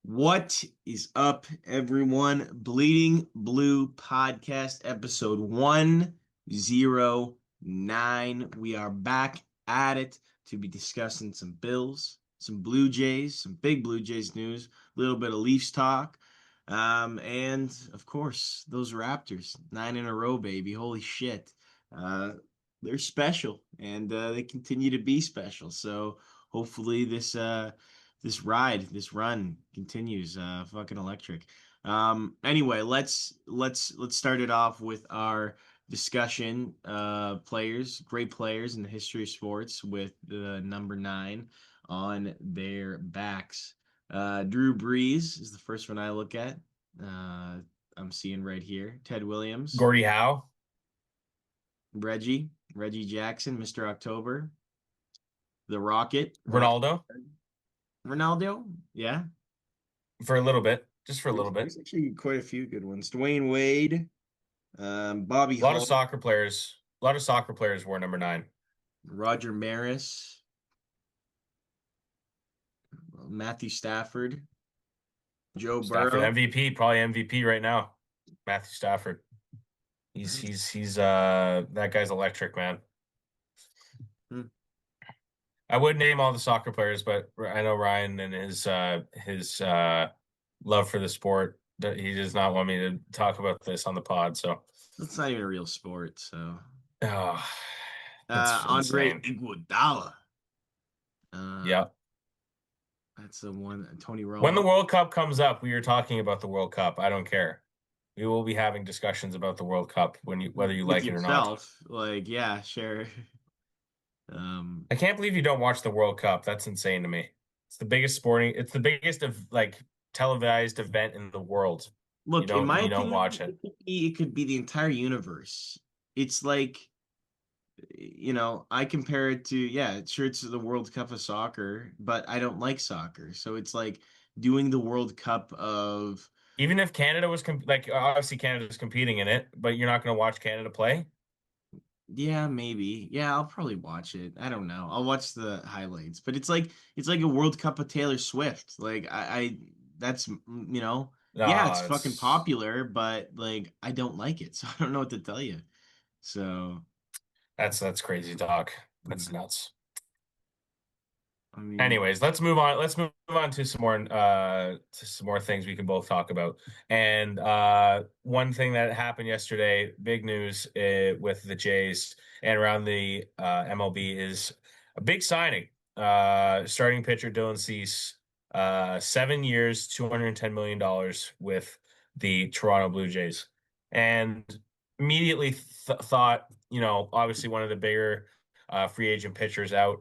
What is up, everyone? Bleeding Blue Podcast, episode 109. We are back at it to be discussing some Bills, some Blue Jays, some big Blue Jays news, a little bit of Leafs talk, and of course, those Raptors. 9 in a row, baby. Holy shit. Uh, they're special, and they continue to be special. So hopefully this run continues. Fucking electric. Anyway, let's start it off with our discussion. Great players in the history of sports with the number 9 on their backs. Drew Brees is the first one I look at. I'm seeing right here. Ted Williams, Gordie Howe, Reggie Jackson, Mr. October, the Rocket, Ronaldo Ronaldo, yeah. for a little bit, just for a little There's bit. actually quite a few good ones. Dwayne Wade, Bobby A lot of Hall, soccer players, a lot of soccer players wore number 9. Roger Maris, Matthew Stafford, Joe Stafford Burrow. MVP, probably MVP right now. Matthew Stafford. He's that guy's electric, man. Hmm. I would name all the soccer players, but I know Ryan and his love for the sport that he does not want me to talk about this on the pod. So, That's not even a real sport. So, oh, it's Andre insane. Iguodala. Uh, Yeah. that's the one. Tony When the Romo World Cup comes up, we are talking about the World Cup. I don't care. We will be having discussions about the World Cup whether you with like it or not. yourself. Like, yeah, sure. I can't believe you don't watch the World Cup. That's insane to me. It's the biggest of like televised event in the world. Look, in my You don't opinion, watch it. it could be the entire universe. It's like I compare it to, yeah, sure, it's the World Cup of soccer, but I don't like soccer. So it's like doing the World Cup of, Even if Canada was like obviously Canada's competing in it, but you're not going to watch Canada play. yeah, maybe. Yeah, I'll probably watch it. I don't know. I'll watch the highlights, but it's like a World Cup of Taylor Swift. Like I that's yeah, it's No, fucking it's popular, but like I don't like it, so I don't know what to tell you. So, that's crazy talk. That's mm, nuts. I mean, Anyways, let's move on. Let's move on to some more things we can both talk about. And one thing that happened yesterday, big news with the Jays and around the MLB is a big signing. Starting pitcher Dylan Cease, 7 years, $210 million with the Toronto Blue Jays. And immediately thought, obviously one of the bigger free agent pitchers out.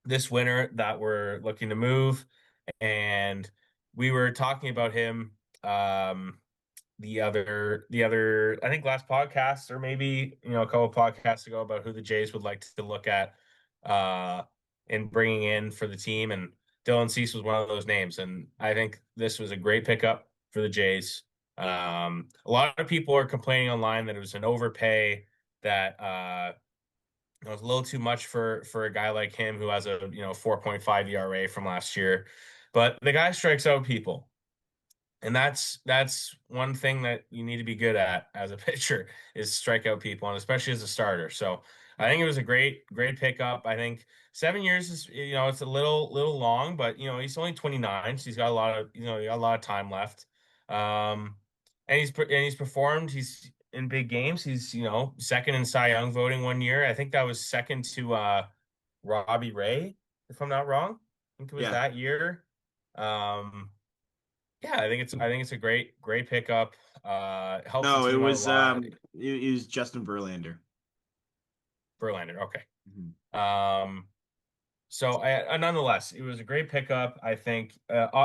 This winter that we're looking to move. And we were talking about him the other I think last podcast or maybe a couple of podcasts ago about who the Jays would like to look at uh in bringing in for the team, and Dylan Cease was one of those names, and I think this was a great pickup for the Jays. A lot of people are complaining online that it was an overpay, that it was a little too much for a guy like him who has a 4.5 ERA from last year. But the guy strikes out people. And that's one thing that you need to be good at as a pitcher is strike out people, and especially as a starter. So I think it was a great pickup. I think 7 years is it's a little long, but he's only 29, so he's got a lot of he got a lot of time left. Um, and he's performed. He's in big games. He's second in Cy Young voting one year. I think that was second to Robbie Ray, if I'm not wrong. I think it was yeah. that year. Um, yeah, I think it's a great pickup. Helps the No, it team out a was lot. it was Justin Verlander. Verlander, okay. Mhm. Um, so nonetheless, it was a great pickup. I think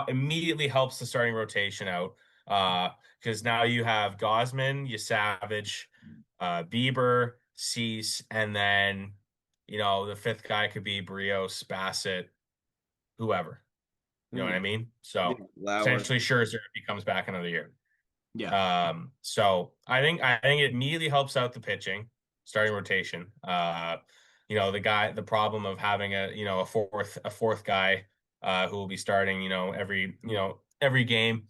immediately helps the starting rotation out because now you have Gosman, you Savage, Bieber, Cease, and then the fifth guy could be Brios, Bassett, whoever. You know what I Mm. mean? Yeah, So Lauer. potentially Scherzer if he comes back another year. Yeah. So I think it immediately helps out the pitching, starting rotation. The problem of having a fourth guy who will be starting, every game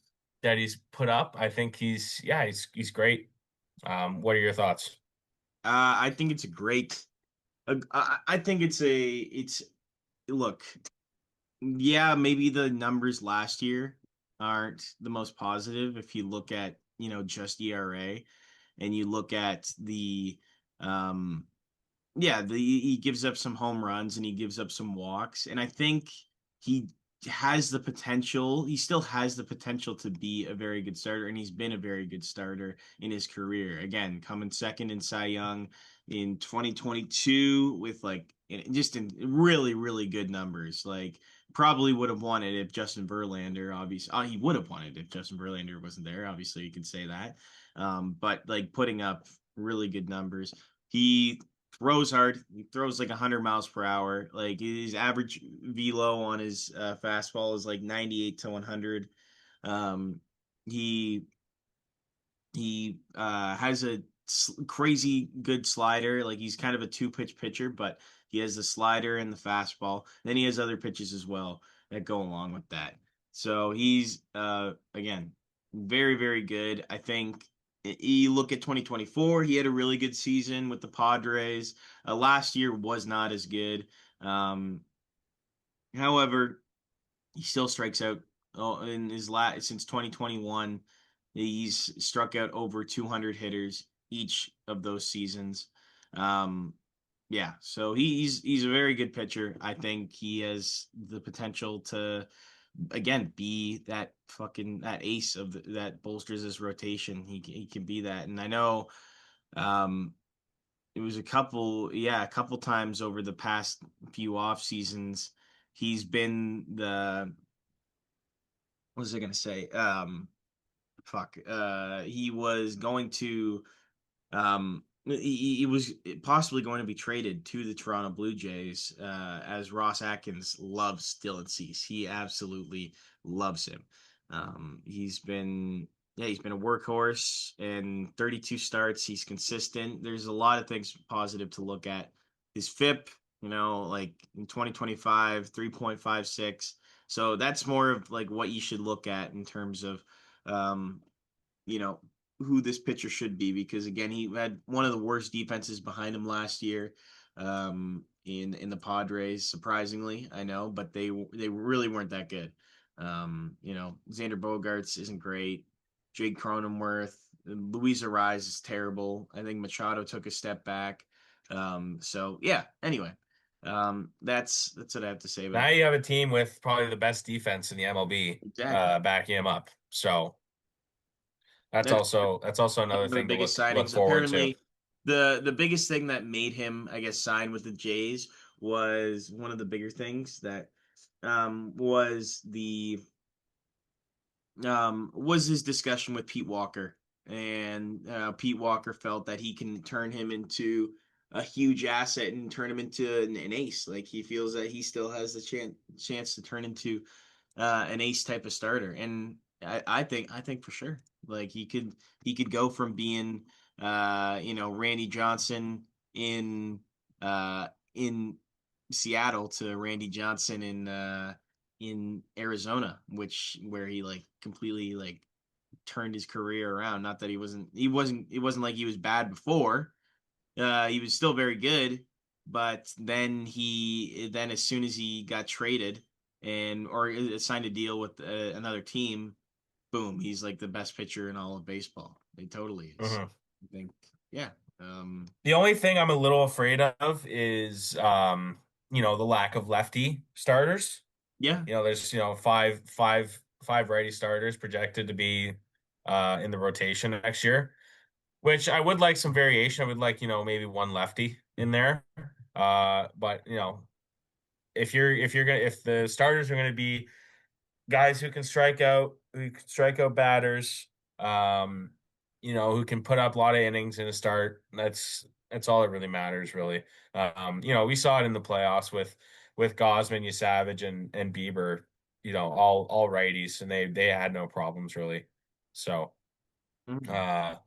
that he's put up. I think he's great. What are your thoughts? I think it's a great. I think it's look. Yeah, maybe the numbers last year aren't the most positive if you look at, just ERA and you look at the um yeah, he gives up some home runs and he gives up some walks, and I think he has the potential. He still has the potential to be a very good starter, and he's been a very good starter in his career. Again, coming second in Cy Young in 2022 with just in really really good numbers. Like probably would have won it if Justin Verlander, obviously, he would have won it if Justin Verlander wasn't there. Obviously, you could say that, but like putting up really good numbers. He throws hard. He throws like 100 miles per hour. Like his average velo on his fastball is like 98 to 100. Um, he he has a crazy good slider. Like he's kind of a two pitch pitcher, but he has the slider and the fastball. Then he has other pitches as well that go along with that. So he's again very very good. I think you look at 2024, he had a really good season with the Padres. Last year was not as good. However, he still strikes out in his last since 2021. He's struck out over 200 hitters each of those seasons. Um, yeah, so he's a very good pitcher. I think he has the potential to again be that ace that bolsters his rotation. He can be that, and I know um, it was a couple times over the past few off seasons. He's been the what was I gonna say? He was going to he was possibly going to be traded to the Toronto Blue Jays as Ross Atkins loves Dylan Cease. He absolutely loves him. He's been he's been a workhorse and 32 starts. He's consistent. There's a lot of things positive to look at. His FIP, like in 2025, 3.56. So that's more of like what you should look at in terms of um, you know, who this pitcher should be because again, he had one of the worst defenses behind him last year in the Padres. Surprisingly, I know, but they really weren't that good. Xander Bogaerts isn't great. Jake Cronenworth, Luis Ariz is terrible. I think Machado took a step back. So yeah. Anyway, that's what I have to say Now about you have a team with probably the best defense in the MLB, exactly. backing him up. So that's That's also that's also one another of the thing to biggest look signings. forward to. Apparently, the biggest thing that made him, I guess, sign with the Jays was one of the bigger things that was his discussion with Pete Walker, and Pete Walker felt that he can turn him into a huge asset and turn him into an ace. Like he feels that he still has the chance to turn into an ace type of starter, and I think for sure, like he could go from being Randy Johnson in in Seattle to Randy Johnson in Arizona, where he like completely like turned his career around. Not that it wasn't like he was bad before. He was still very good, but then as soon as he got traded or signed a deal with another team, boom, he's like the best pitcher in all of baseball. He totally is. Mhm. I think, yeah, The only thing I'm a little afraid of is, the lack of lefty starters. yeah. There's, five righty starters projected to be in the rotation next year, which I would like some variation. I would like, maybe one lefty in there. But if the starters are gonna be guys who can strike out batters, um, who can put up a lot of innings in a start. That's all that really matters, really. We saw it in the playoffs with Gosman, Savage, and Bieber. All righties, and they had no problems really. So, Mhm. uh,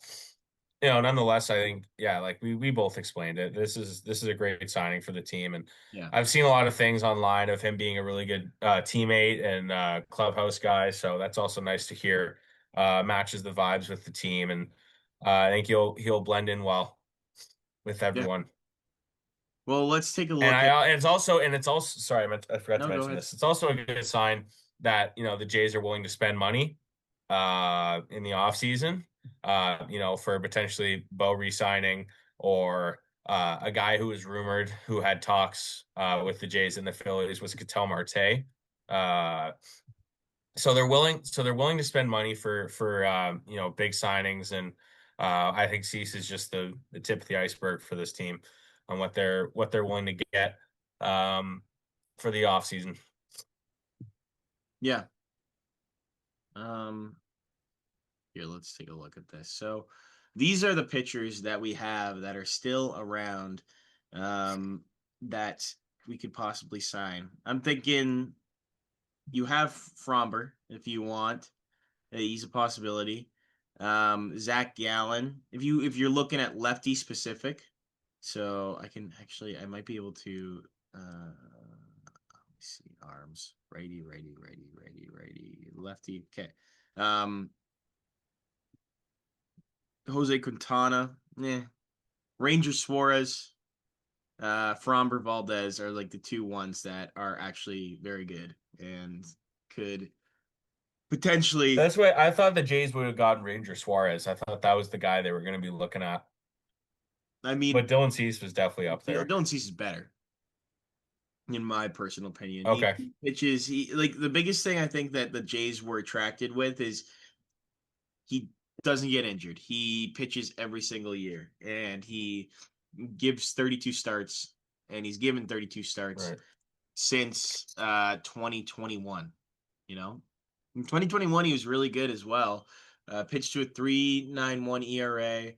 nonetheless, I think, yeah, like we both explained it. This is a great signing for the team, and Yeah. I've seen a lot of things online of him being a really good teammate and clubhouse guy. So that's also nice to hear. Matches the vibes with the team, and I think he'll blend in well with Yeah. everyone. Well, let's take a And look at. it's also sorry, I forgot to No, go mention ahead. this. It's also a good sign that the Jays are willing to spend money in the offseason, for potentially Bo re-signing or a guy who was rumored who had talks with the Jays and the Phillies was Ketel Marte. Uh, so they're willing to spend money for big signings, and I think Cease is just the tip of the iceberg for this team on what they're willing to get um, for the offseason. Yeah. Um, Here, let's take a look at this. So these are the pitchers that we have that are still around, that we could possibly sign. I'm thinking you have Fromber if you want. He's a possibility. Zach Gallen. If you're looking at lefty specific, so I might be able to let me see arms. Righty, lefty. Okay. Um Jose Quintana, Ranger Suarez, Framber Valdez are like the two ones that are actually very good and could potentially. That's why I thought the Jays would have gotten Ranger Suarez. I thought that was the guy they were going to be looking at. I But mean, Dylan Cease was definitely up there. Dylan Cease is better in my personal opinion. He Okay. pitches. He like the biggest thing I think that the Jays were attracted with is he doesn't get injured. He pitches every single year, and he gives 32 starts, and he's given 32 starts Right. since 2021. You know, in 2021 he was really good as well. Pitched to a 3.91 ERA.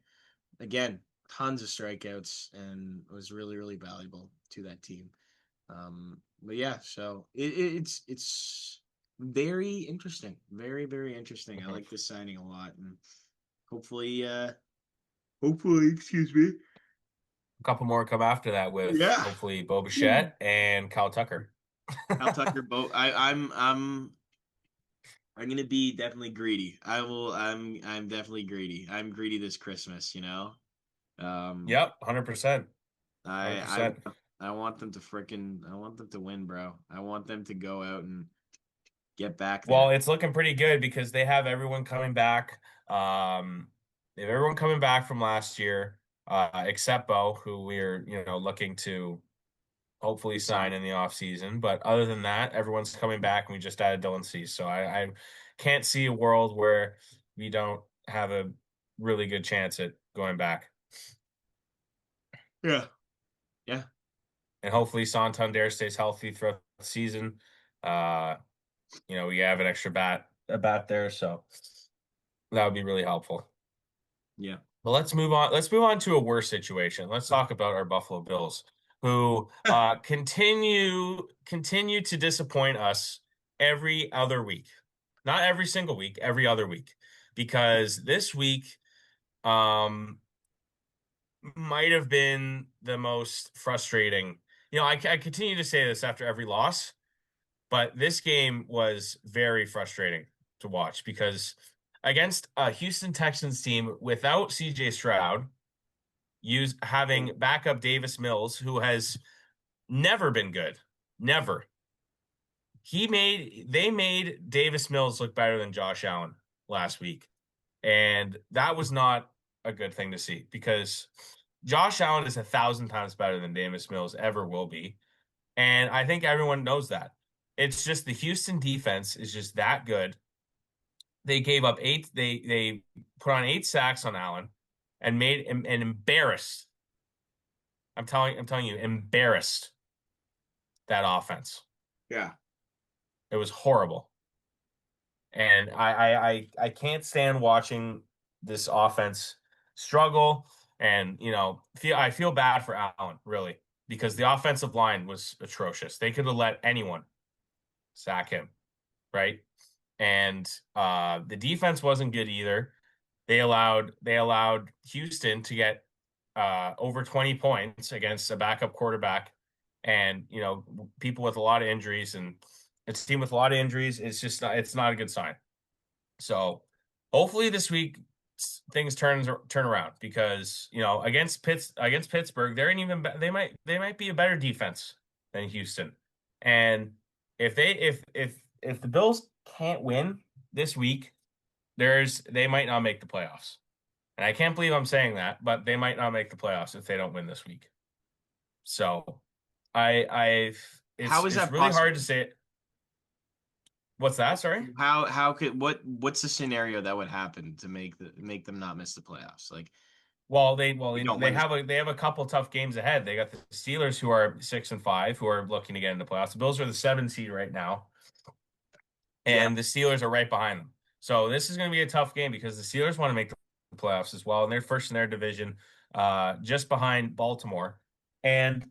Again, tons of strikeouts, and was really valuable to that team. But yeah, so it's very interesting, very interesting. I Mhm. like this signing a lot, and hopefully, hopefully, excuse me. A couple more come after that with Yeah. hopefully Bo Bichette and Kyle Tucker. Al Tucker boat. I'm gonna be definitely greedy. I will. I'm definitely greedy. I'm greedy this Christmas. Um. Yep, 100%. I I 100%. want I want them to frickin' I want them to win, bro. I want them to go out and get back Well, there. it's looking pretty good because they have everyone coming back. Um, they have everyone coming back from last year, except Bo, who we're, looking to hopefully sign Resign. in the offseason. But other than that, everyone's coming back, and we just added Dylan Cease. So I can't see a world where we don't have a really good chance at going back. Yeah. Yeah. And hopefully Santander stays healthy throughout the season. Uh, we have an extra bat there, so that would be really helpful. Yeah. But let's move on. Let's move on to a worse situation. Let's talk about our Buffalo Bills, who continue to disappoint us every other week. Not every single week, every other week. Because this week might have been the most frustrating. I continue to say this after every loss, but this game was very frustrating to watch because against a Houston Texans team without CJ Stroud, having backup Davis Mills, who has never been good. Never. They made Davis Mills look better than Josh Allen last week. And that was not a good thing to see because Josh Allen is 1,000 times better than Davis Mills ever will be. And I think everyone knows that. It's just the Houston defense is just that good. They gave up they put on 8 sacks on Allen and made him and embarrassed. I'm telling you, embarrassed that offense. Yeah. It was horrible. And I can't stand watching this offense struggle. And I feel bad for Allen, really, because the offensive line was atrocious. They could have let anyone sack him, right? And the defense wasn't good either. they allowed Houston to get over 20 points against a backup quarterback, and people with a lot of injuries, and it's a team with a lot of injuries. It's not a good sign. So hopefully this week things turn around, because against Pittsburgh, they're even they might be a better defense than Houston. And if the Bills can't win this week, they might not make the playoffs. And I can't believe I'm saying that, but they might not make the playoffs if they don't win this week. So I How is it's that really hard to possible? say. What's that? Sorry. How could what's the scenario that would happen to make them not miss the playoffs? Like Well, they well we they, don't they win this. have a couple tough games ahead. They got the Steelers, who are 6-5, who are looking to get into the playoffs. The Bills are the 7 seed right now, Yeah, and the Steelers are right behind them. So this is going to be a tough game, because the Steelers want to make the playoffs as well, and they're first in their division, just behind Baltimore. And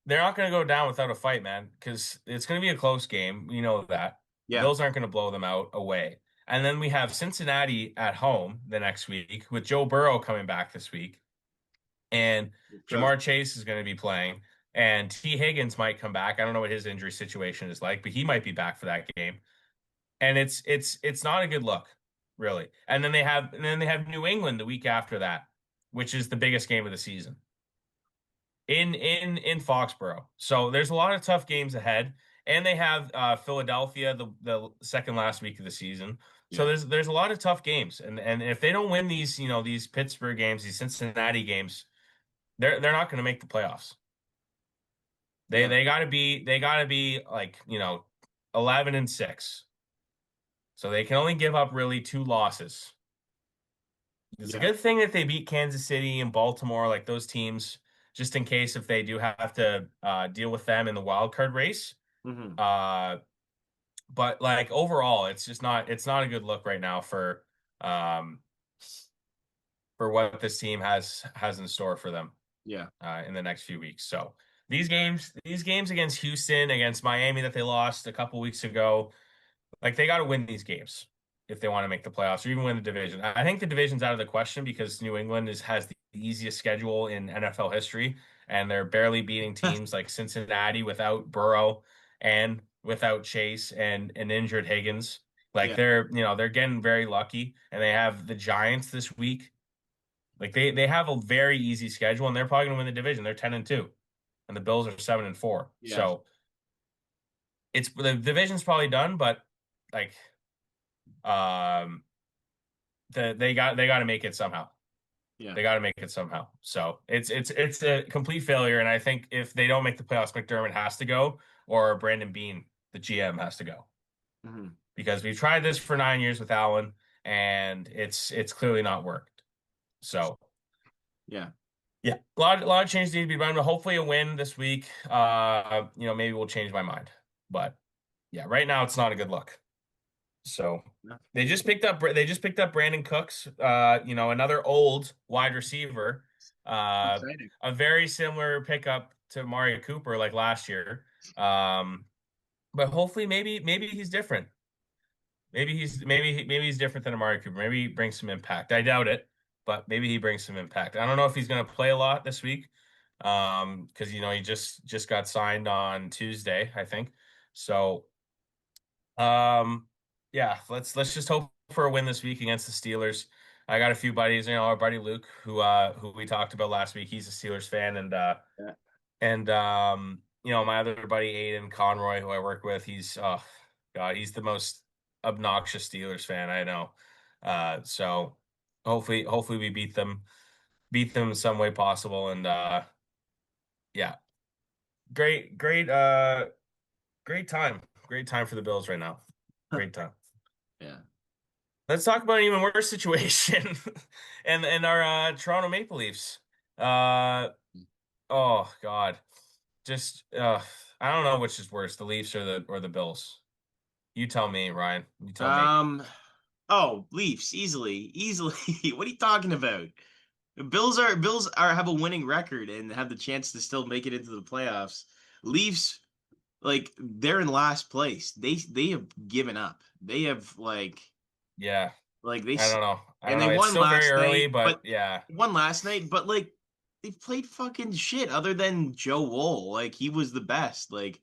they're not going to go down without a fight, man, because it's going to be a close game. We know that. The yeah, Bills aren't going to blow them out away. And then we have Cincinnati at home the next week, with Joe Burrow coming back this week. And trust. Jamar Chase is going to be playing. And T. Higgins might come back. I don't know what his injury situation is like, but he might be back for that game. And it's not a good look, really. And then they have New England the week after that, which is the biggest game of the season in Foxborough. So there's a lot of tough games ahead, and they have Philadelphia the second last week of the season. So Yeah, there's a lot of tough games, and if they don't win these Pittsburgh games, these Cincinnati games, they're not going to make the playoffs. They yeah, they got to be like 11-6. So they can only give up really two losses. It's a yeah. good thing that they beat Kansas City and Baltimore, like those teams, just in case if they do have to deal with them in the wild card race. Hmm. Uh, but like overall, it's not a good look right now um, for what this team has in store for them Yeah. in the next few weeks. So these games against Houston, against Miami that they lost a couple weeks ago, like they got to win these games if they want to make the playoffs or even win the division. I think the division's out of the question, because New England has the easiest schedule in NFL history, and they're barely beating teams like Cincinnati without Burrow and without Chase and an injured Higgins. Like Yeah, they're getting very lucky, and they have the Giants this week. Like they have a very easy schedule, and they're probably going to win the division. They're 10-2, and the Bills are 7-4. yeah, So it's the division's probably done, but like um they got to make it somehow. yeah. They got to make it somehow. So it's a complete failure, and I think if they don't make the playoffs, McDermott has to go, or Brandon Bean, the GM, has to go, Hmm. because we've tried this for 9 years with Allen, and it's clearly not worked. So Yeah. yeah, a lot of changes need to be done, but hopefully a win this week. Maybe we'll change my mind, but yeah, right now it's not a good look. So Yeah. they just picked up Brandon Cooks, another old wide receiver, Exciting. a very similar pickup to Mario Cooper like last year. Um, but hopefully maybe he's different. Maybe he's different than Mario Cooper. Maybe he brings some impact. I doubt it, but maybe he brings some impact. I don't know if he's going to play a lot this week, because he just got signed on Tuesday, I think. So yeah, let's just hope for a win this week against the Steelers. I got a few buddies, our buddy Luke, who we talked about last week. He's a Steelers fan, Yeah. and my other buddy Aiden Conroy, who I work with, he's oh God, he's the most obnoxious Steelers fan I know. So hopefully we beat them in some way possible, and yeah, great great time for the Bills right now. Great time. Yeah. Let's talk about an even worse situation and our Toronto Maple Leafs. Uh oh God. Just I don't know which is worse, the Leafs or the Bills. You tell me, Ryan. You tell me. Um. Oh, Leafs easily, easily. What are you talking about? Bills are have a winning record and have the chance to still make it into the playoffs. Leafs, like they're in last place. They have given up. They have like Yeah. Like they I s- don't know. I and don't they know. It's won still very last early, night, but but yeah. like they've played fucking shit other than Joe Wool. Like he was the best. Like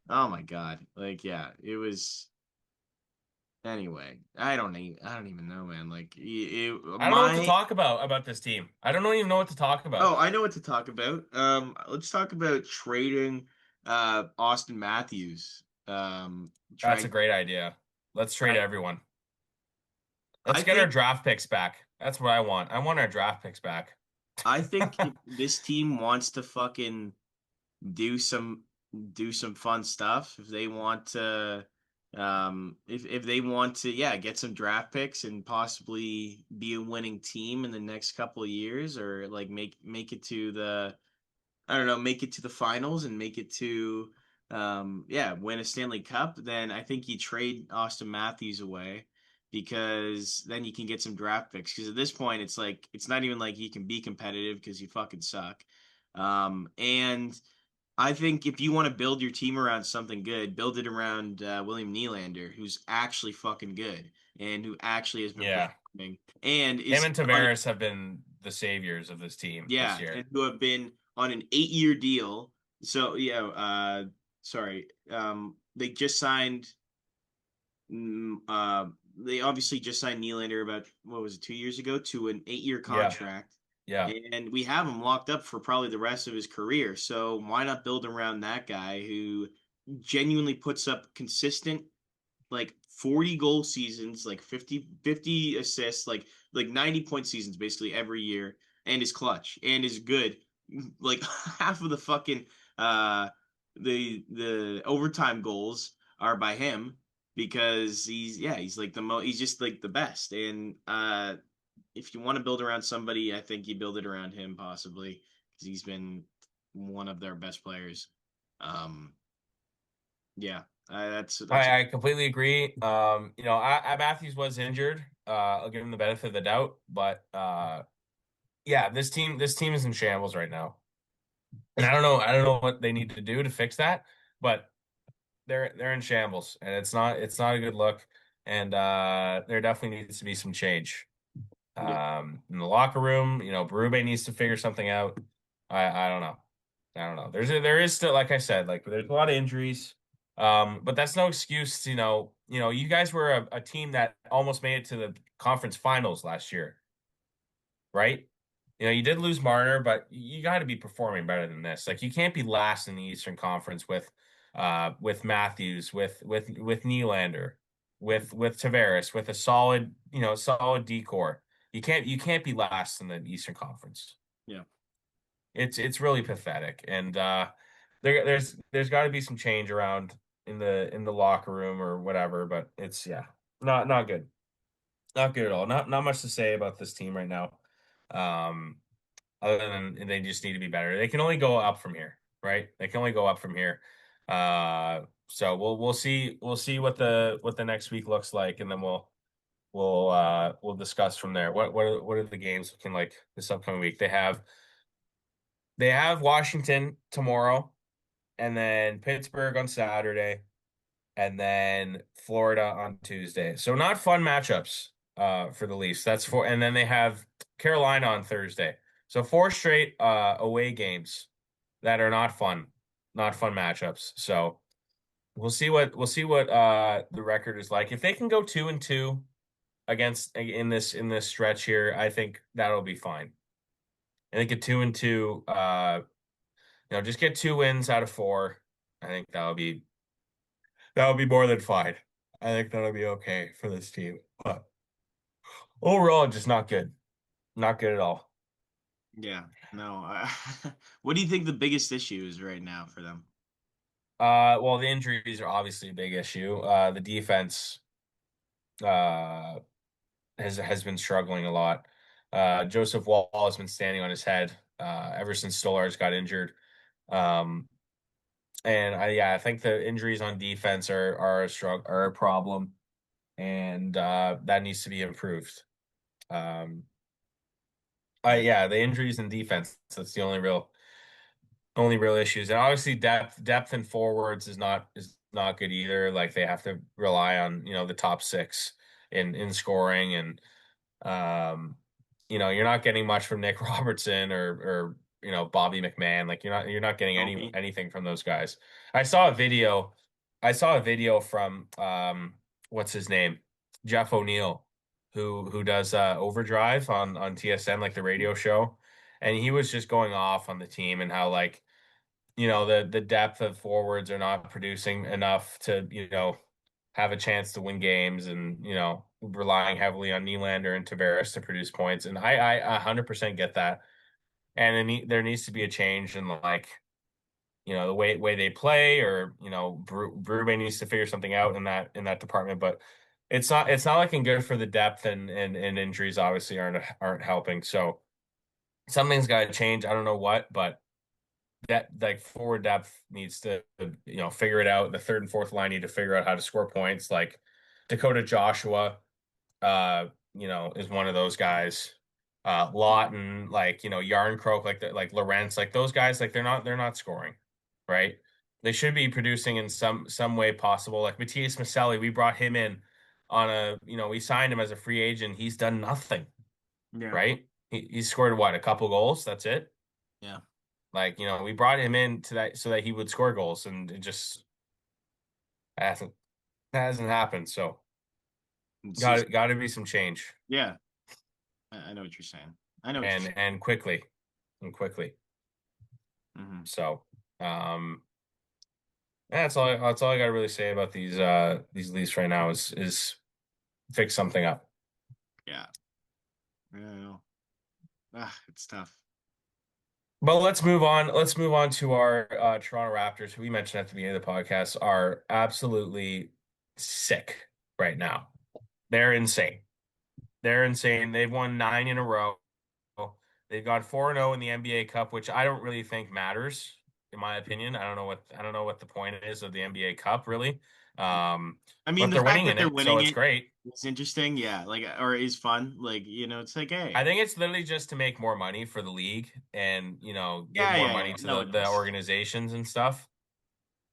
oh my God. Like yeah, it was anyway. I don't even know, man. Like I don't know what to my talk about this team. I don't even know what to talk oh, about. I know what to talk about. Let's talk about trading Austin Matthews. That's Trying a great idea. Let's trade I everyone. I Let's get our think draft picks back. That's what I want. I want our draft picks back. I think if this team wants to fucking do some fun stuff, if they want to if they want to yeah, get some draft picks and possibly be a winning team in the next couple of years or like make it to the I don't know, make it to the finals and make it to yeah, win a Stanley Cup, then I think you trade Austin Matthews away because then you can get some draft picks. Because at this point, it's like it's not even like you can be competitive because you fucking suck. And I think if you want to build your team around something good, build it around William Nylander, who's actually fucking good and who actually has been Yeah. performing and Him is and on Tavares have been the saviors of this team this yeah, and year. who have been on an 8-year deal. So yeah, sorry, they just signed. They obviously just signed Nylander about what was it 2 years ago to an 8-year Yeah. contract, Yeah. and we have him locked up for probably the rest of his career. So why not build around that guy who genuinely puts up consistent like 40 goal seasons, like 50 assists, like 90-point seasons basically every year, and is clutch and is good. Like half of the fucking uh the overtime goals are by him because he's like he's just like the best. And if you want to build around somebody, I think you build it around him possibly because he's been one of their best players. Um yeah, that's I completely agree. Matthews was injured. I'll give him the benefit of the doubt, but yeah, this team is in shambles right now. And I don't know what they need to do to fix that, but they're in shambles and it's not a good look. And there definitely needs to be some change. yeah. In the locker room, Berube needs to figure something out. I don't know. I don't know. There is still, like I said, like there's a lot of injuries. But that's no excuse. You guys were a team that almost made it to the conference finals last year, right? You did lose Marner, but you got to be performing better than this. Like you can't be last in the Eastern Conference with Matthews, with Nylander, with Tavares, with a solid decor. You can't be last in the Eastern Conference. Yeah. It's really pathetic, and there's got to be some change around in the locker room or whatever. But it's yeah, not good, not good at all. Not much to say about this team right now. Um, Other than they just need to be better. They can only go up from here, right? They can only go up from here. So we'll see what the next week looks like, and then we'll discuss from there. What are the games looking like this upcoming week? They have Washington tomorrow, and then Pittsburgh on Saturday, and then Florida on Tuesday. So not fun matchups for the Leafs. And then they have Carolina on Thursday. So four straight away games that are not fun. Not fun matchups. So we'll see what the record is like. If they can go 2-2 against in this stretch here, I think that'll be fine. I think a 2-2 just get 2 wins out of 4. I think that'll be more than fine. I think that'll be okay for this team. But overall, just not good. Not good at all. Yeah, no. What do you think the biggest issue is right now for them? Well, the injuries are obviously a big issue. The defense uh has been struggling a lot. Joseph Wall has been standing on his head ever since Stolarz got injured. Um, and I think the injuries on defense are a problem, and that needs to be improved. Um, yeah, the injuries in defense, that's the only real issues. And obviously depth in forwards is not good either. Like they have to rely on, the top six. in scoring and you're not getting much from Nick Robertson or Bobby McMahon. Like you're not getting Kobe. anything from those guys. I saw a video. I saw a video from what's his name? Jeff O'Neill, who does Overdrive on TSN, like the radio show. And he was just going off on the team and how like, the depth of forwards are not producing enough to, have a chance to win games and, relying heavily on Nylander and Tavares to produce points. And I 100% get that. And there needs to be a change in like, the way they play or, Berube needs to figure something out in that department. But it's not looking good for the depth and injuries obviously aren't helping. So something's got to change. I don't know what, but that like forward depth needs to figure it out. The third and fourth line need to figure out how to score points. Like Dakota Joshua, is one of those guys. Lawton, like Yarncroke, like Lawrence, like those guys, like they're not scoring, right? They should be producing in some way possible. Like Matthias Maselli, we brought him in on we signed him as a free agent. He's done nothing, Yeah. right? He scored what, a couple goals? That's it. Yeah. Like, we brought him in to that so that he would score goals, and it just hasn't hasn't happened. So It's just got to be some change, yeah. I know what you're saying. I know what you're and quickly, and quickly. saying. So, that's all I got to really say about these Leafs right now is fix something up. Yeah. I know. It's tough. But let's move on. Let's move on to our Toronto Raptors, who we mentioned at the beginning of the podcast, are absolutely sick right now. They're insane. They're insane. They've won 9 in a row. They've got 4-0 in the NBA Cup, which I don't really think matters, in my opinion. I don't know what the point is of the NBA Cup, really. I mean, But the they're fact winning that in they're it, so winning it's it great. is interesting. Yeah, like or is fun. Like it's like I hey, think it's literally just to make more money for the league and, give yeah, more yeah, yeah. money to No, the, it the is. organizations and stuff.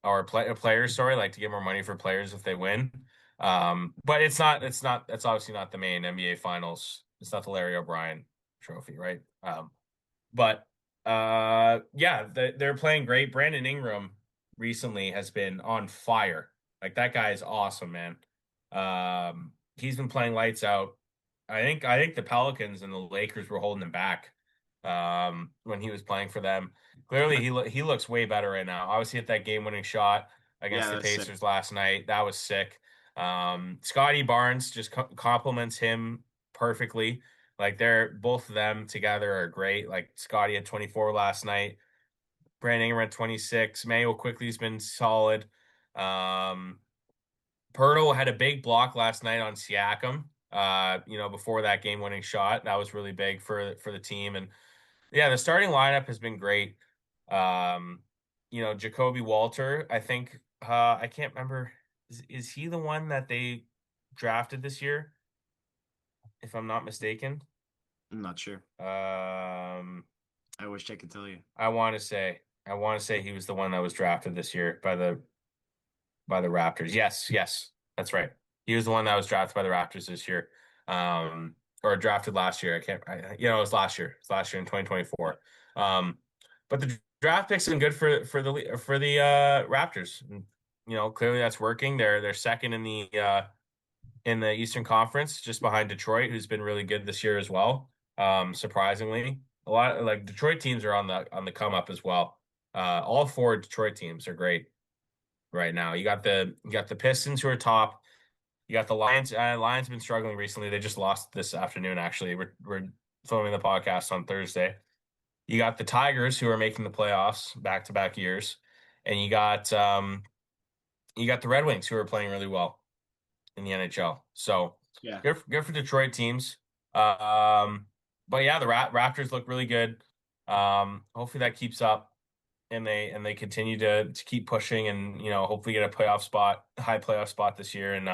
Or players, sorry, like to get more money for players if they win. But that's obviously not the main NBA finals. It's not the Larry O'Brien trophy, right? But yeah, they're playing great. Brandon Ingram recently has been on fire. Like that guy is awesome, man. He's been playing lights out. I think the Pelicans and the Lakers were holding him back when he was playing for them. Clearly, he looks way better right now. Obviously, hit that game-winning shot against Yeah, the that's sick. Pacers last night. That was sick. Scotty Barnes just compliments him perfectly. Like they're both of them together are great. Like Scotty had 24 last night. Brandon Ingram had 26. Manuel quickly's been solid. Um, Pirtle had a big block last night on Siakam. Before that game-winning shot, that was really big for the team. And yeah, the starting lineup has been great. Jacoby Walter, I think I can't remember. Is he the one that they drafted this year, if I'm not mistaken? I'm not sure. Um, I wish I could tell you. I want to say he was the one that was drafted this year by the Raptors. Yes, yes, that's right. He was the one that was drafted by the Raptors this year. Or drafted last year. It was last year. It's last year in 2024. But the draft picks been good for the Raptors. And, clearly that's working. They're second in the Eastern Conference, just behind Detroit, who's been really good this year as well. Surprisingly, a lot of like Detroit teams are on the come up as well. All four Detroit teams are great right now. You got the Pistons who are top. You got the Lions. Lions have been struggling recently. They just lost this afternoon. Actually, we're filming the podcast on Thursday. You got the Tigers who are making the playoffs back to back years, and you got the Red Wings who are playing really well in the NHL. So Yeah, good for Detroit teams. Um, but yeah, the Raptors look really good. Hopefully that keeps up and they continue to keep pushing and hopefully get a high playoff spot this year and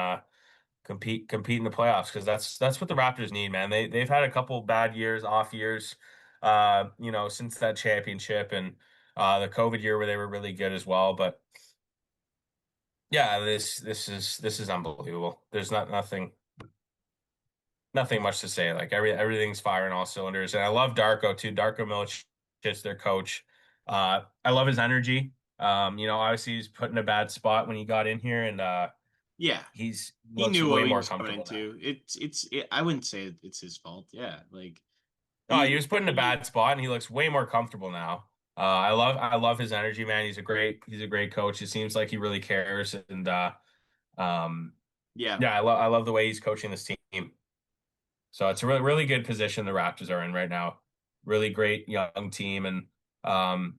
compete in the playoffs because that's what the Raptors need, man. They've had a couple bad years, off years, since that championship and the COVID year where they were really good as well. But yeah, this is unbelievable. There's nothing. nothing much to say. Like everything's firing all cylinders, and I love Darko too. Darko Milicic is their coach. I love his energy. Obviously he's put in a bad spot when he got in here, and Yeah, he's he looks knew way what he more was coming comfortable now. into. I wouldn't say it's his fault. Yeah, like Oh, he he was put in a he bad spot, and he looks way more comfortable now. I love his energy, man. He's a great coach. It seems like he really cares, and um, yeah, yeah, I love the way he's coaching this team. So it's a really really good position the Raptors are in right now. Really great young team, and um,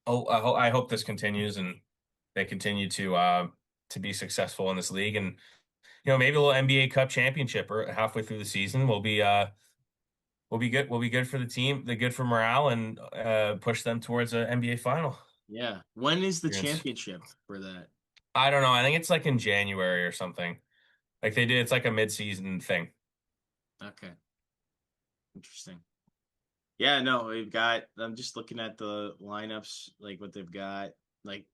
I hope this continues and they continue to be successful in this league, and maybe a little NBA Cup championship or halfway through the season will be good. Will be good for the team. They're good for morale and push them towards an NBA final yeah. When is the appearance. championship for that? I don't know. I think it's like in January or something. Like they did. It's like a mid-season thing. Okay, interesting. Yeah, no, we've got. I'm just looking at the lineups, like what they've got, like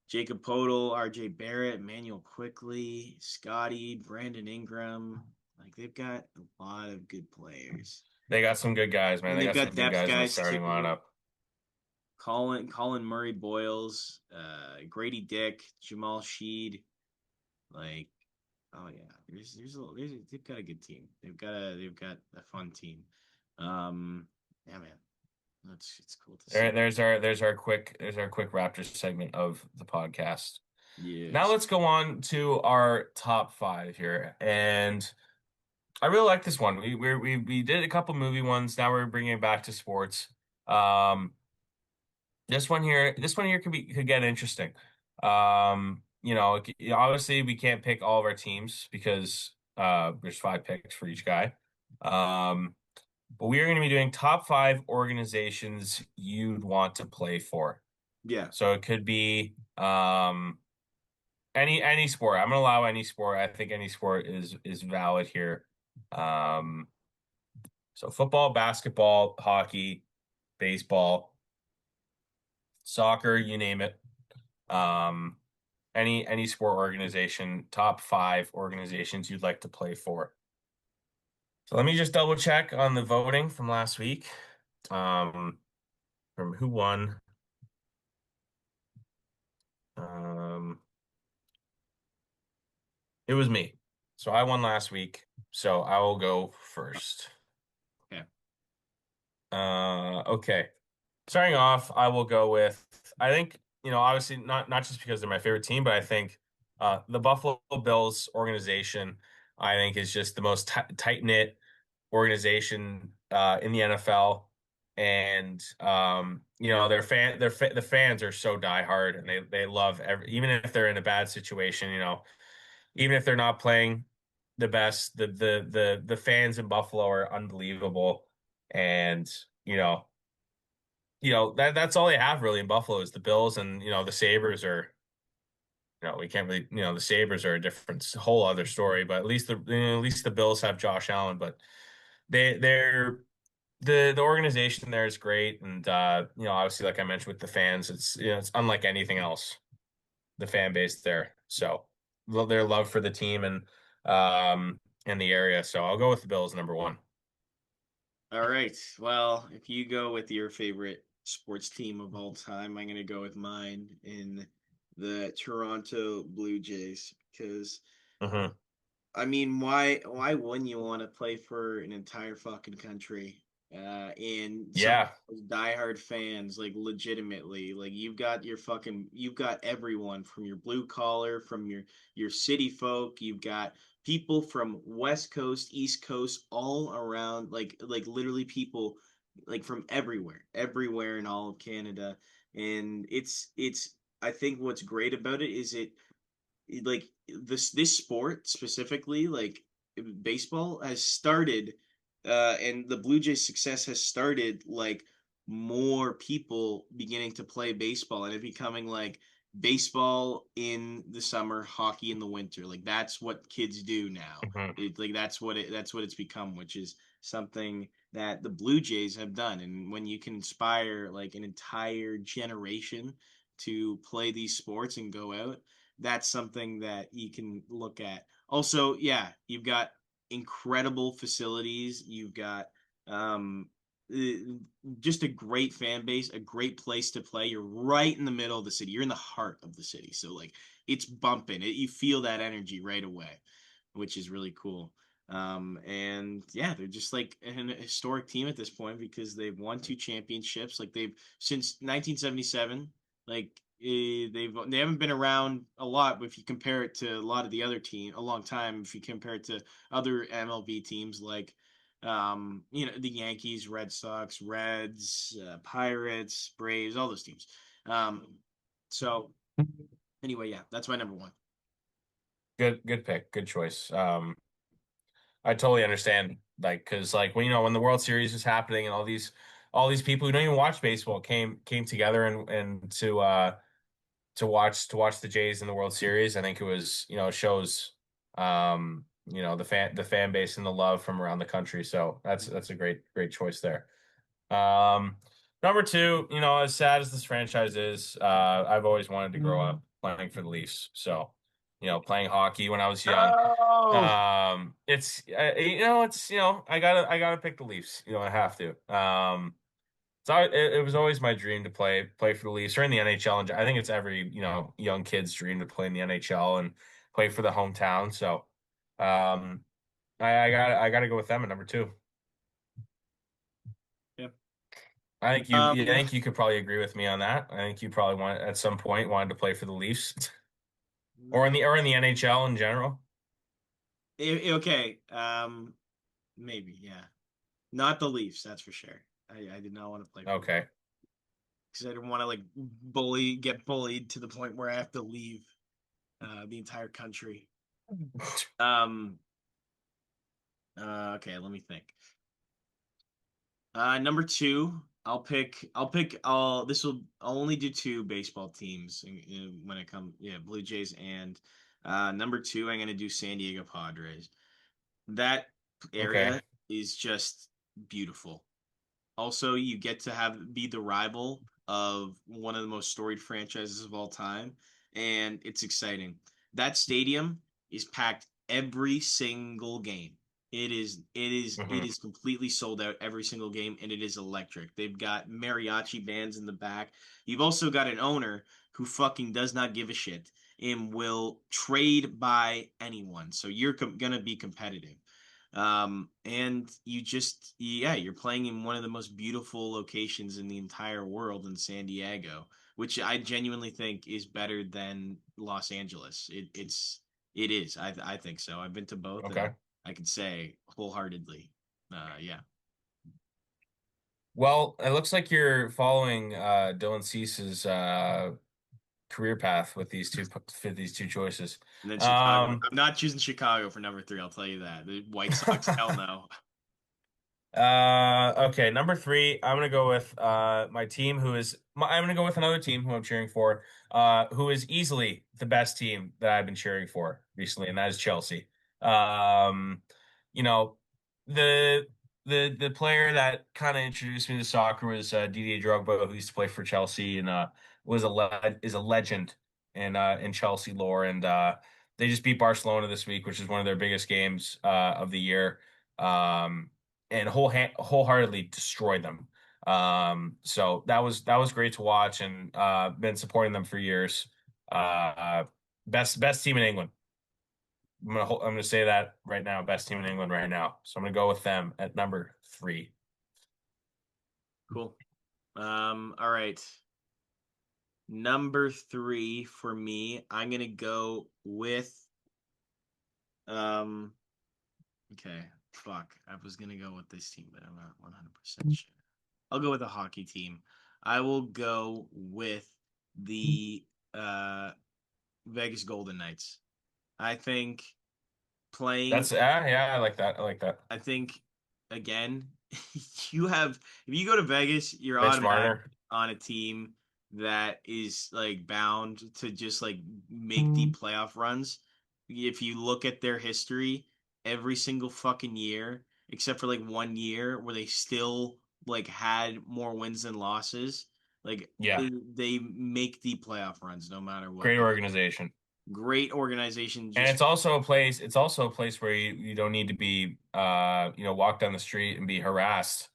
Jacob Podol, R.J. Barrett, Manuel Quickly, Scotty, Brandon Ingram. Like they've got a lot of good players, They got some good guys, man. and They they've got some got good depth guys in the guys starting too. lineup. Colin Murray Boyles, Grady Dick, Jamal Sheed. Like, oh yeah, they've got a good team. They've got a fun team. Yeah, man, that's it's cool to see. There's our quick Raptors segment of the podcast. Now Yes. let's go on to our top five here, and I really like this one. We did a couple movie ones. Now we're bringing it back to sports. Um, this one here could get interesting. Obviously we can't pick all of our teams because there's five picks for each guy. Um, but we are going to be doing top five organizations you'd want to play for. Yeah. So it could be any sport. I'm gonna allow any sport. I think any sport is valid here. Um, so football, basketball, hockey, baseball, soccer, you name it. Um, any sport organization, top five organizations you'd like to play for. So let me just double check on the voting from last week. Um, from who won. Um, it was me. So I won last week. So I will go first. Okay. Okay. Starting off, I will go with I think, obviously not just because they're my favorite team, but I think the Buffalo Bills organization, I think, is just the most tight-knit organization in the NFL. And the fans are so diehard and they love even if they're in a bad situation, even if they're not playing the best, the fans in Buffalo are unbelievable. And you know, that's all they have really in Buffalo is the Bills, and the Sabres are, we can't really, the Sabres are a different whole other story, but at least the Bills have Josh Allen, but they're the organization there is great, and obviously, like I mentioned with the fans, it's unlike anything else, the fan base there. So their love for the team and the area. So I'll go with the Bills number one. All right. Well, if you go with your favorite sports team of all time, I'm gonna go with mine in the Toronto Blue Jays because Hmm. I mean, why wouldn't you want to play for an entire fucking country? And some Yeah. diehard fans, like legitimately, like you've got everyone from your blue collar, from your city folk, you've got people from West Coast, East Coast, all around, like literally people like from everywhere in all of Canada. And it's I think what's great about it is like this sport specifically, like baseball has started, and the Blue Jays success has started like more people beginning to play baseball and it becoming like baseball in the summer, hockey in the winter. Like that's what kids do now. Hmm. Like that's what it's become, which is something that the Blue Jays have done. And when you can inspire like an entire generation to play these sports and go out, that's something that you can look at. Also, yeah, you've got incredible facilities. You've got um, uh, just a great fan base, a great place to play. You're right in the middle of the city. You're in the heart of the city. So like it's bumping. You feel that energy right away, which is really cool. And yeah, they're just like an historic team at this point because they've won two championships. Like they've since 1977. Like they haven't been around a lot if you compare it to a lot of the other team a long time if you compare it to other MLB teams like the Yankees, Red Sox, Reds, Pirates, Braves, all those teams. Um, so anyway, yeah, that's my number one. Good pick. Good choice. I totally understand. Like, because like when when the World Series was happening and all these people who don't even watch baseball came together and to watch the Jays in the World Series. I think it was it shows the fan base and the love from around the country. So that's a great choice there. Um, Number two, as sad as this franchise is, I've always wanted to grow up playing for the Leafs. So, playing hockey when I was young. Oh, I gotta pick the Leafs. I have to. It was always my dream to play for the Leafs or in the NHL. And I think it's every young kid's dream to play in the NHL and play for the hometown. So, um, I gotta go with them at number two. yeah. I Yeah. think you could probably agree with me on that. I think you probably at some point wanted to play for the Leafs or in the NHL in general. Okay. Maybe, yeah. Not the Leafs, that's for sure. I did not want to play for the Okay. because I didn't want to like get bullied to the point where I have to leave the entire country. Um. Okay, let me think. Number two, I'll this will I'll only do two baseball teams when it comes, yeah, Blue Jays and number two, I'm gonna do San Diego Padres. That Okay. area is just beautiful. Also, you get to have be the rival of one of the most storied franchises of all time, and it's exciting. That stadium is packed every single game. It Hmm. is completely sold out every single game, and it is electric. They've got mariachi bands in the back. You've also got an owner who fucking does not give a shit and will trade by anyone. So you're gonna be competitive. And you're playing in one of the most beautiful locations in the entire world in San Diego, which I genuinely think is better than Los Angeles. It is. I think so. I've been to both, and Okay. I can say wholeheartedly, yeah. Well, it looks like you're following Dylan Cease's career path with these two choices. And then Chicago. Um, I'm not choosing Chicago for number three. I'll tell you that. The White Sox, hell no. Okay, number three, I'm gonna go with my team I'm gonna go with another team who I'm cheering for, who is easily the best team that I've been cheering for recently, and that is Chelsea. Um, you know, the the player that kind of introduced me to soccer was Didier Drogba, who used to play for Chelsea and is a legend in Chelsea lore, and they just beat Barcelona this week, which is one of their biggest games of the year. Um, and wholeheartedly destroyed them. So that was great to watch, and been supporting them for years. Uh, best team in England. I'm gonna say that right now. Best team in England right now. So I'm gonna go with them at number three. Cool. All right. Number three for me, I'm gonna go with um okay, fuck. I was gonna go with this team, but I'm not 100% sure. I'll go with a hockey team. I will go with the uh Vegas Golden Knights. I think playing Yeah, I like that. I like that. I think again, you have if you go to Vegas, you're Mitch automatic Marner. on a team that is like bound to just like make deep playoff runs. If you look at their history, every single fucking year, except for like 1 year where they still like had more wins than losses, like Yeah, they make deep playoff runs no matter what. great organization. great organization. And Just it's also a place where you don't need to be walk down the street and be harassed.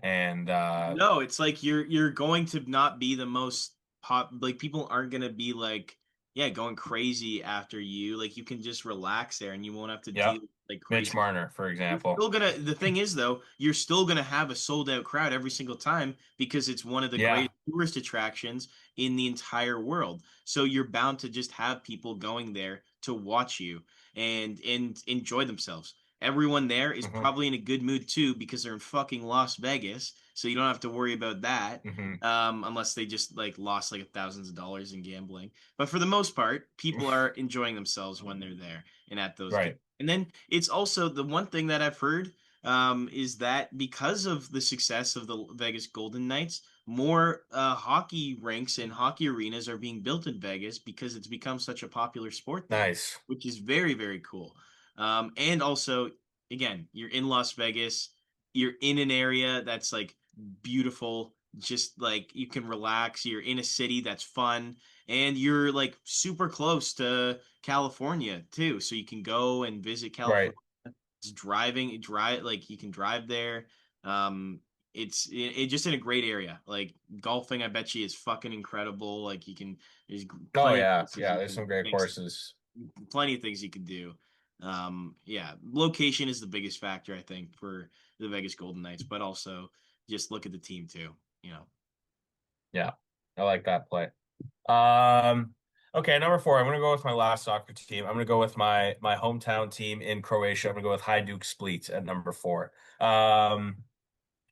And no, it's like you're going to not be the most pop. Like people aren't gonna be like, yeah, going crazy after you. Like you can just relax there, and you won't have to yep, deal with like Mitch crazy. Marner, for You're example. still gonna. The thing is, though, you're still gonna have a sold out crowd every single time because it's one of the Yeah. greatest tourist attractions in the entire world. So you're bound to just have people going there to watch you and enjoy themselves. Everyone there is Hmm. probably in a good mood too because they're in fucking Las Vegas, so you don't have to worry about that. Hmm. Unless they just like lost like thousands of dollars in gambling. But for the most part, people are enjoying themselves when they're there and at those games. Right. And then it's also the one thing that I've heard is that because of the success of the Vegas Golden Knights, more hockey rinks and hockey arenas are being built in Vegas because it's become such a popular sport there, Nice. which is very, very cool. And also, again, you're in Las Vegas, you're in an area that's like beautiful, just like you can relax, you're in a city that's fun, and you're like super close to California too, so you can go and visit Right. California. It's driving, drive like you can drive there. Um, it just in a great area. Like golfing, I bet you is fucking incredible. Like you can, there's Oh plenty of yeah. places Yeah, you there's can some great make, courses. plenty of things you can do. Yeah, location is the biggest factor I think for the Vegas Golden Knights, but also just look at the team too. You know, Yeah. I like that play. Um, okay, number four. I'm gonna go with my last soccer team. I'm gonna go with my hometown team in Croatia. I'm gonna go with Hajduk Split at number four.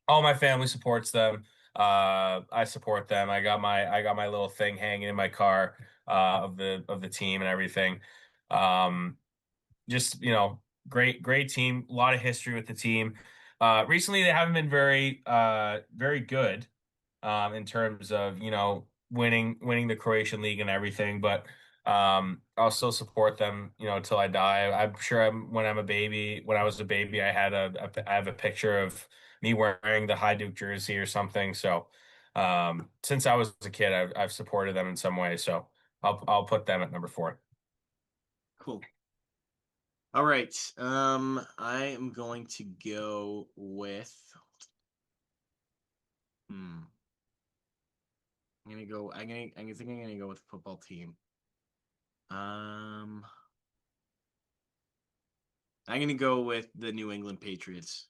All my family supports them. I support them. I got my little thing hanging in my car of the team and everything. Um, just great team. A lot of history with the team. Recently, they haven't been very good in terms of winning the Croatian league and everything. But I'll still support them, until I die. I'm sure when I was a baby, I have a picture of me wearing the Hajduk jersey or something. So since I was a kid, I've supported them in some way. So I'll put them at number four. cool. All right. I am going to go with. Hmm. I'm gonna go. I think I'm gonna go with football team. Um, I'm gonna go with the New England Patriots.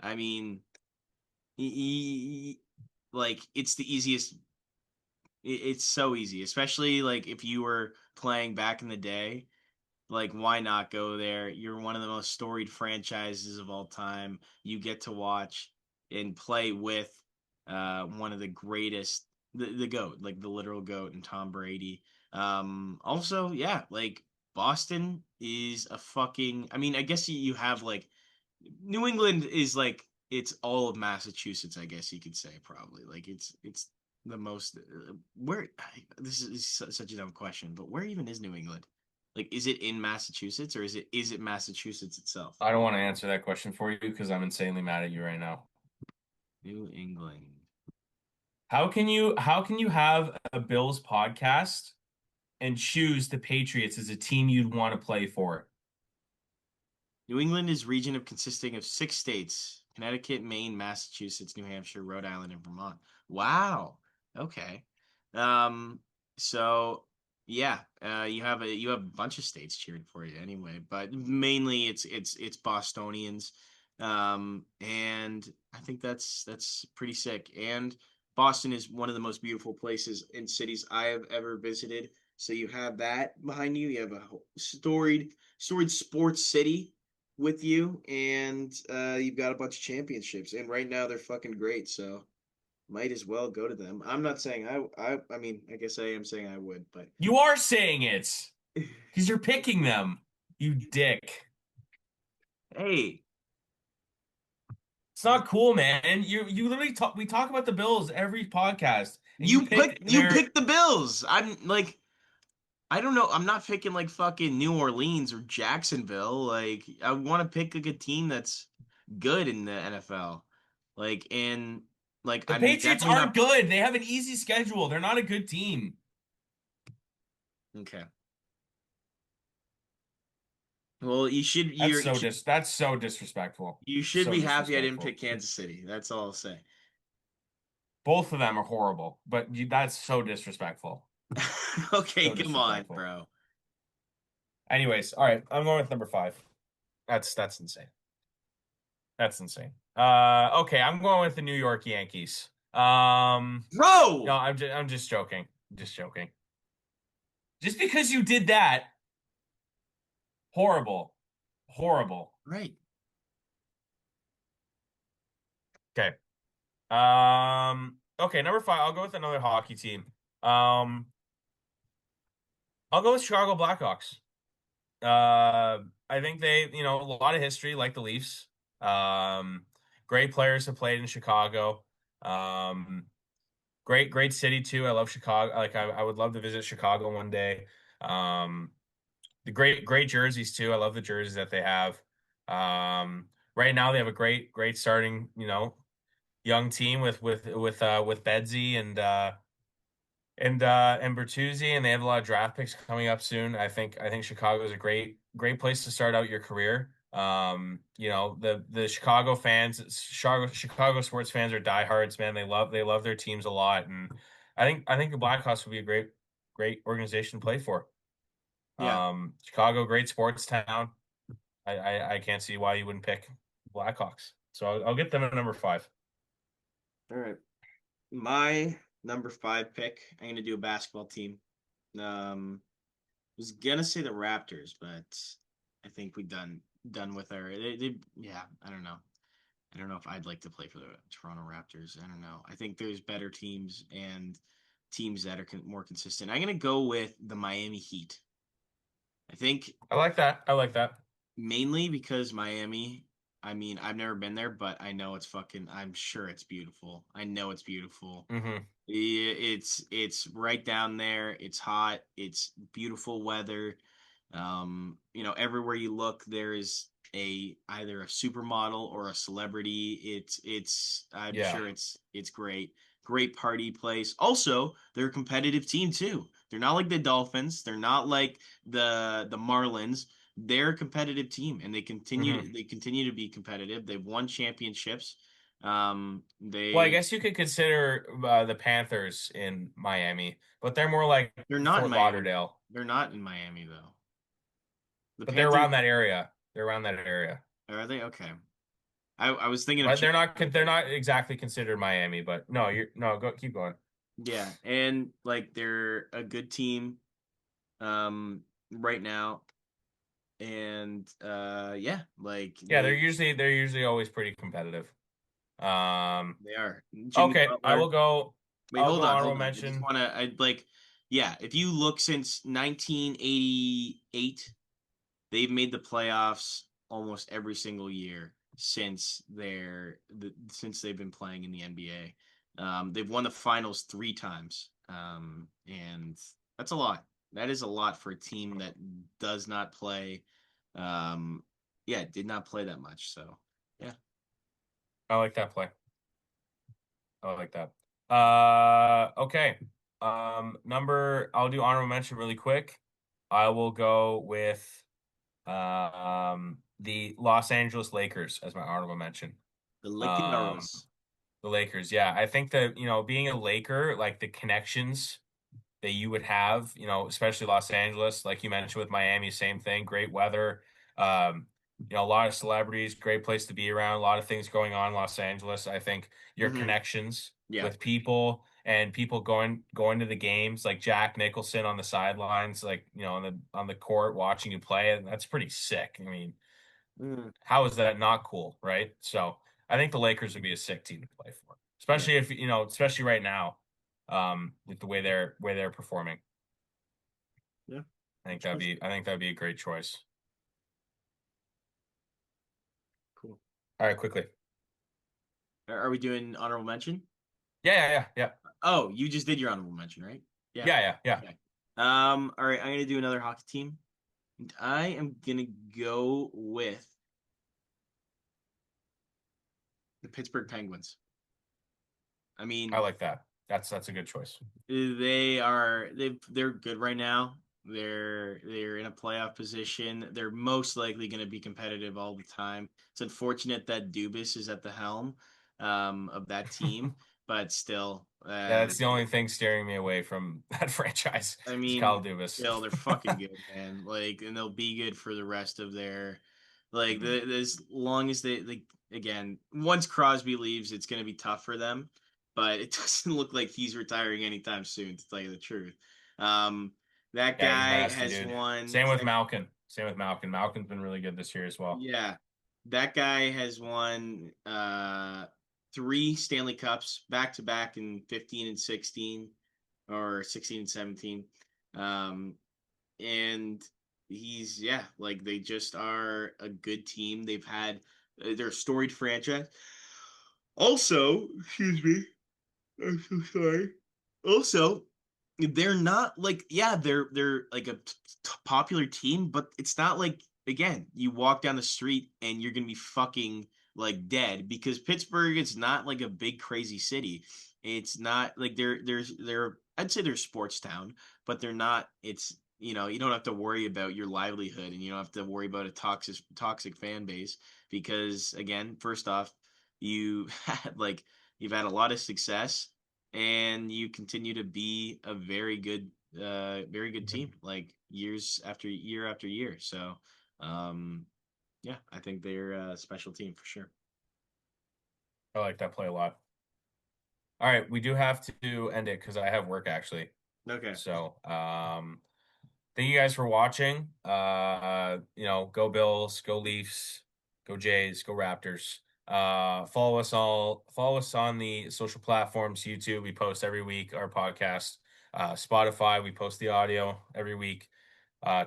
I mean, like it's the easiest. It's so easy, especially like if you were playing back in the day. Like, why not go there? You're one of the most storied franchises of all time. You get to watch and play with one of the greatest, the GOAT, like the literal GOAT, and Tom Brady. Also, yeah, like Boston is a fucking. I mean, I guess you have like New England is like it's all of Massachusetts, I guess you could say probably. Like it's the most where this is such a dumb question, but where even is New England? Like is it in Massachusetts or is it Massachusetts itself? I don't want to answer that question for you because I'm insanely mad at you right now. New England. How can you have a Bills podcast and choose the Patriots as a team you'd want to play for? New England is region of consisting of six states: Connecticut, Maine, Massachusetts, New Hampshire, Rhode Island, and Vermont. Wow. Okay. Um, so yeah, you have a bunch of states cheering for you anyway, but mainly it's Bostonians. And I think that's pretty sick. And Boston is one of the most beautiful places and cities I have ever visited. So you have that behind you. You have a storied sports city with you, and you've got a bunch of championships. And right now they're fucking great, so might as well go to them. I'm not saying I mean, I guess I am saying I would, but You are saying it because you're picking them, you dick. hey, It's not cool, man. You literally talk. We talk about the Bills every podcast, and you pick you their. picked the Bills. I'm like I don't know. I'm not picking like fucking New Orleans or Jacksonville. Like I want to pick like a team that's good in the NFL. Like and like The I'm Patriots definitely aren't not good. They have an easy schedule. They're not a good team. okay. Well, That's so disrespectful. you should So be happy I didn't pick disrespectful. Kansas City. That's all I'll say. Both of them are horrible, but that's so disrespectful. Okay, So come on, disrespectful. bro. Anyways, all right, I'm going with number five. That's insane. That's insane. Okay, I'm going with the New York Yankees. No, Bro! I'm just joking. Just joking. Just because you did that, horrible, horrible. Right. Okay. Okay, number five. I'll go with another hockey team. I'll go with Chicago Blackhawks. I think they, a lot of history, like the Leafs. Um, Great players have played in Chicago. Um, great city too. I love Chicago. Like I would love to visit Chicago one day. Um, the great jerseys too. I love the jerseys that they have. Right now they have a great starting, young team with Bedsy and Bertuzzi, and they have a lot of draft picks coming up soon. I think Chicago is a great place to start out your career. The Chicago fans, Chicago sports fans are diehards, man. They love their teams a lot, and I think the Blackhawks would be a great organization to play for. Yeah. Chicago, great sports town. I can't see why you wouldn't pick Blackhawks. So I'll get them at number five. All right. My number five pick, I'm gonna do a basketball team. Was gonna say the Raptors, but I think we done with our yeah, I don't know. I don't know if I'd like to play for the Toronto Raptors. I don't know. I think there's better teams and teams that are more consistent. I'm gonna go with the Miami Heat. I think I like that. I like that. mainly because Miami, I mean, I've never been there, but I know it's fucking, I'm sure it's beautiful. I know it's beautiful. Hmm. It's right down there. It's hot. It's beautiful weather. Everywhere you look, there is either a supermodel or a celebrity. It's I'm Yeah. sure it's great. Great party place. Also, they're a competitive team too. They're not like the Dolphins. They're not like the Marlins. They're a competitive team, and Hmm. they continue to be competitive. They've won championships. Well, I They guess you could consider the Panthers in Miami, but they're more like they're not in Fort Miami. Lauderdale. They're not in Miami though. The But they're Panthers around that area. They're around that area. are they? Okay. I was thinking of But they're Chicago. not they're not exactly considered Miami, but no, you're no, go keep going. Yeah, and like they're a good team right now. And yeah, like Yeah, they're usually always pretty competitive. Um they are. Jimmy okay, Butler. Wait, I'll go hold honorable on. I just mention. want to I like yeah, if you look since 1988, they've made the playoffs almost every single year since they've been playing in the NBA. They've won the finals three times, and that's a lot. That is a lot for a team that does not play. Um, yeah, did not play that much. So yeah, I like that play. I like that. Okay. I'll do honorable mention really quick. I will go with the Los Angeles Lakers as my honorable mention. the Um, Lakers. the Lakers, yeah. I think that, being a Laker, like the connections that you would have, especially Los Angeles, like you mentioned with Miami, same thing, great weather. A lot of celebrities, great place to be around, a lot of things going on in Los Angeles. I think your Hmm. connections Yeah. with people and people going to the games, like Jack Nicholson on the sidelines, like, on the court watching you play, and that's pretty sick. I mean, Mm, how is that not cool, right? So I think the Lakers would be a sick team to play for, yeah. especially if especially right now, with the way they're performing. Yeah. I Good think that'd choice. be I think that'd be a great choice. Cool. All right, quickly. Are we doing honorable mention? Yeah, yeah, yeah, yeah, Oh, you just did your honorable mention, right? Yeah. yeah, yeah, yeah. Okay. All right, I'm gonna do another hockey team. And I am gonna go with the Pittsburgh Penguins. I I mean, like that. That's a good choice. they're good right now. They're in a playoff position. They're most likely going to be competitive all the time. It's unfortunate that Dubas is at the helm of that team, but still, Yeah, that's the only thing steering me away from that franchise I is mean, Kyle Dubas. still they're fucking good, man. Like, and they'll be good for the rest of their like Mhm. as long as they like again. Once Crosby leaves, it's going to be tough for them, but it doesn't look like he's retiring anytime soon. To tell you the truth, that Yeah, he's guy nasty, has dude. won. Same with Malkin. Same with Malkin. Malkin's been really good this year as well. Yeah, that guy has won three Stanley Cups back to back in 15 and 16 or 16 and 17. Um, and he's yeah, like they just are a good team. They've had they're a storied franchise. Also, excuse me, I'm so sorry. Also, they're not like yeah, they're like a popular team, but it's not like again, you walk down the street and you're gonna be fucking like dead because Pittsburgh is not like a big crazy city. It's not like they're I'd say they're a sports town, but they're not. It's you don't have to worry about your livelihood and you don't have to worry about a toxic fan base because again, first off, you had like you've had a lot of success and you continue to be a very good Mhm. team like year after year. So um yeah, I think they're a special team for sure. I like that play a lot. All right, we do have to end it because I have work actually. Okay. So, thank you guys for watching. Go Bills, go Leafs, go Jays, go Raptors. Follow us on the social platforms. YouTube, we post every week our podcast. Spotify, we post the audio every week.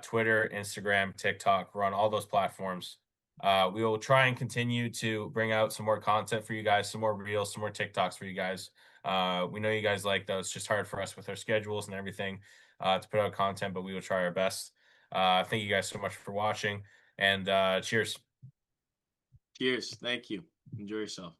Twitter, Instagram, TikTok, we're on all those platforms. We will try and continue to bring out some more content for you guys, some more reels, some more TikToks for you guys. We know you guys like those. It's just hard for us with our schedules and everything to put out content, but we will try our best. Thank you guys so much for watching, and cheers. Cheers. Thank you. Enjoy yourself.